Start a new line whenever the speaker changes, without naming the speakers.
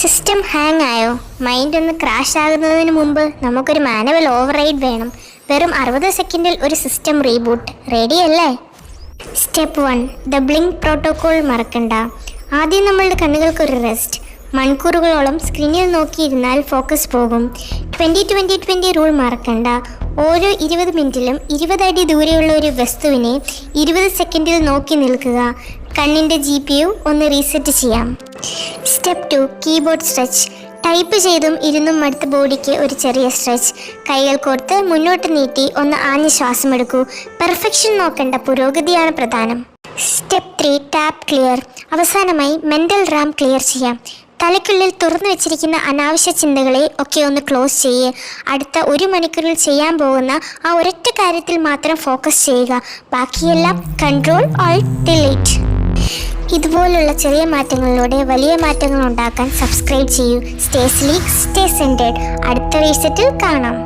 System hang ആയോ? Mind ഒന്ന് crash ആകുന്നതിന് മുമ്പ് നമുക്കൊരു മാനുവൽ ഓവർറൈഡ് വേണം. വെറും 60 സെക്കൻഡിൽ ഒരു സിസ്റ്റം റീബൂട്ട്. റെഡിയല്ലേ? സ്റ്റെപ്പ് 1, ദ ബ്ലിങ്ക് പ്രോട്ടോകോൾ മറക്കണ്ട. ആദ്യം നമ്മളുടെ കണ്ണുകൾക്കൊരു റെസ്റ്റ്. മണിക്കൂറുകളോളം സ്ക്രീനിൽ നോക്കിയിരുന്നാൽ ഫോക്കസ് പോകും. 20-20-20 റൂൾ മറക്കണ്ട. ഓരോ 20 മിനിറ്റിലും 20 അടി ദൂരെയുള്ള ഒരു വസ്തുവിനെ 20 സെക്കൻഡിൽ നോക്കി നിൽക്കുക. കണ്ണിൻ്റെ GPU ഒന്ന് റീസെറ്റ് ചെയ്യാം. Step 2, keyboard stretch. ടൈപ്പ് ചെയ്തും ഇരുന്നും മടുത്ത ബോഡിക്ക് ഒരു ചെറിയ സ്ട്രെച്ച്. കൈകൾ കോർത്ത് മുന്നോട്ട് നീട്ടി ഒന്ന് ആഞ്ഞ് ശ്വാസമെടുക്കൂ. പെർഫെക്ഷൻ നോക്കണ്ട, പുരോഗതിയാണ് പ്രധാനം. Step 3, tap clear. അവസാനമായി മെൻ്റൽ റാം ക്ലിയർ ചെയ്യാം. തലയ്ക്കുള്ളിൽ തുറന്നു വെച്ചിരിക്കുന്ന അനാവശ്യ ചിന്തകളെ ഒക്കെ ഒന്ന് ക്ലോസ് ചെയ്യ്. അടുത്ത 1 മണിക്കൂറിൽ ചെയ്യാൻ പോകുന്ന ആ ഒരൊറ്റ കാര്യത്തിൽ മാത്രം ഫോക്കസ് ചെയ്യുക. ബാക്കിയെല്ലാം കൺട്രോൾ ഓൾട്ട് ഡിലീറ്റ്. ഇതുപോലുള്ള ചെറിയ മാറ്റങ്ങളിലൂടെ വലിയ മാറ്റങ്ങൾ ഉണ്ടാക്കാൻ സബ്സ്ക്രൈബ് ചെയ്യൂ. Stay sleek, stay scented. അടുത്ത റീസെറ്റിൽ കാണാം.